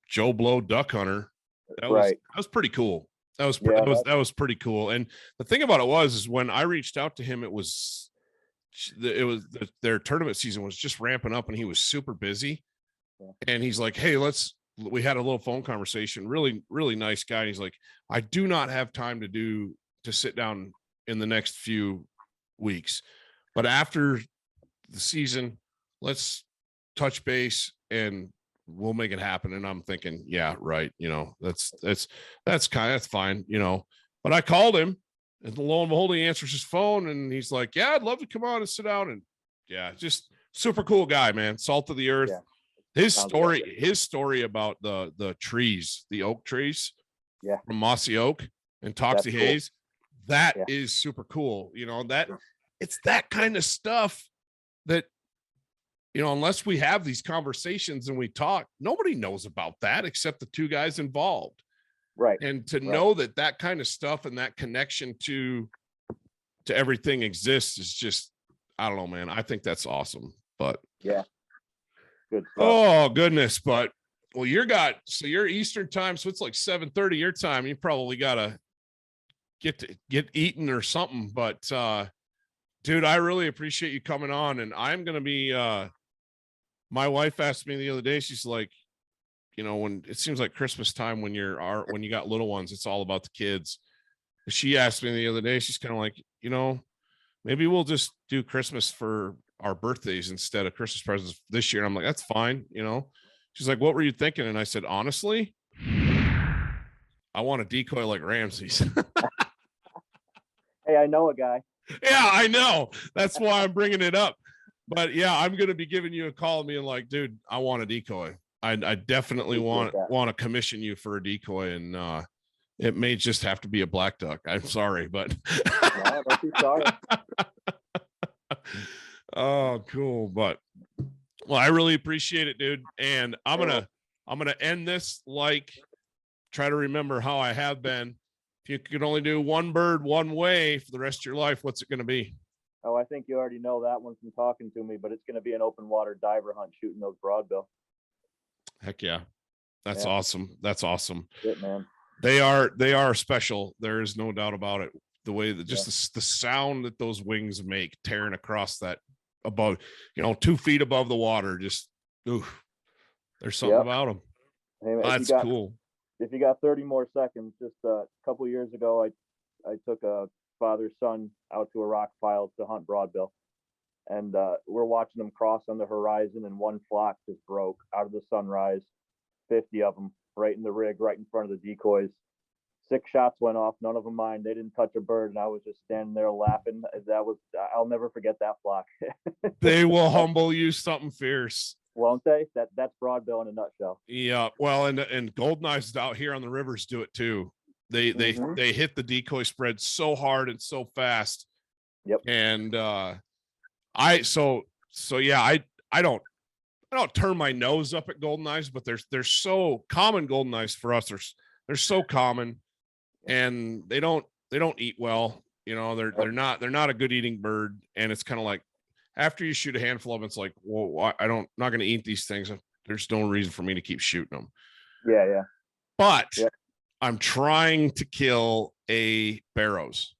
Joe Blow duck hunter. That was pretty cool. That was pretty cool. And the thing about it is when I reached out to him, their tournament season was just ramping up, and he was super busy. And he's like, hey, we had a little phone conversation, really, really nice guy. And he's like, I do not have time to sit down in the next few weeks, but after the season, let's touch base and we'll make it happen. And I'm thinking, yeah, right. That's fine. But I called him, and lo and behold, he answers his phone, and he's like, yeah, I'd love to come on and sit down. And just super cool guy, man. Salt of the earth. Yeah. His story about the trees, the oak trees, from Mossy Oak and Toxie Haze, that is super cool. It's that kind of stuff that, unless we have these conversations and we talk, nobody knows about that except the two guys involved. Right. And to know that kind of stuff and that connection to everything exists is just, I don't know, man. I think that's awesome. But good stuff. Oh goodness. But Well, so you're Eastern time, so it's like 7:30 your time. You probably gotta get eaten or something. But dude, I really appreciate you coming on. And I'm gonna be my wife asked me the other day, she's like, when it seems like Christmas time when when you got little ones, it's all about the kids. She asked me the other day, she's kind of like, maybe we'll just do Christmas for our birthdays instead of Christmas presents this year. And I'm like, that's fine. She's like, what were you thinking? And I said, honestly, I want a decoy like Ramsey's. Hey, I know a guy. Yeah, I know. That's why I'm bringing it up. But yeah, I'm going to be giving you a call and being like, dude, I want a decoy. I definitely want to commission you for a decoy. And it may just have to be a black duck. I'm sorry, but no, don't be sorry. Oh, cool. But well, I really appreciate it, dude. And I'm gonna end this try to remember how I have been. If you could only do one bird one way for the rest of your life, what's it gonna be? Oh, I think you already know that one from talking to me, but it's gonna be an open water diver hunt shooting those broadbill. Heck yeah. That's awesome. That's awesome. Shit, man. They are special. There is no doubt about it. The way that just the sound that those wings make tearing across that above, 2 feet above the water, just there's something about them. Hey, that's cool. If you got 30 more seconds, just a couple years ago, I took a father-son out to a rock pile to hunt broadbill, and we're watching them cross on the horizon, and one flock just broke out of the sunrise, 50 of them right in the rig, right in front of the decoys. 6 shots went off, none of them mine. They didn't touch a bird, and I was just standing there laughing. I'll never forget that flock. They will humble you something fierce, won't they? That's broadbill in a nutshell. Yeah, well, and golden eyes out here on the rivers do it too. They hit the decoy spread so hard and so fast. Yep. And I don't turn my nose up at golden eyes, but they're so common. Golden eyes for us, they're so common, and they don't eat well. They're not a good eating bird, and it's kind of like after you shoot a handful of them, it's like, well, not going to eat these things. There's no reason for me to keep shooting them. Yeah. But I'm trying to kill a barrows,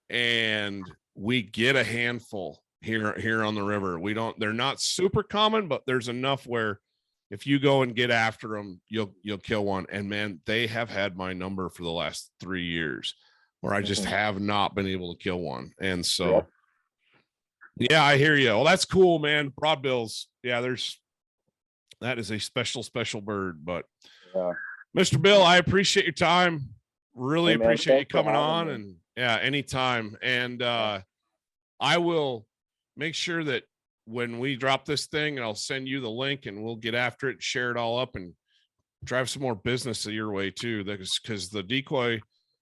and we get a handful here on the river. They're not super common, but there's enough where if you go and get after them, you'll kill one. And man, they have had my number for the last 3 years where I just have not been able to kill one. And so, yeah, I hear you. Well, that's cool, man. Broadbills. Yeah, that is a special bird. But Mr. Bill, I appreciate your time. Really appreciate you coming on me. And anytime. And I will make sure that when we drop this thing, I'll send you the link and we'll get after it, share it all up, and drive some more business your way too. Because the decoy,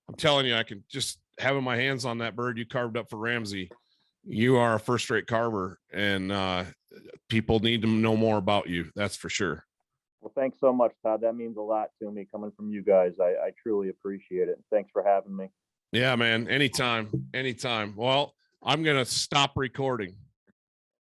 I'm telling you, I can just having my hands on that bird you carved up for Ramsey. You are a first-rate carver, and people need to know more about you. That's for sure. Well, thanks so much, Todd. That means a lot to me coming from you guys. I truly appreciate it. Thanks for having me. Yeah, man. Anytime. Well, I'm going to stop recording.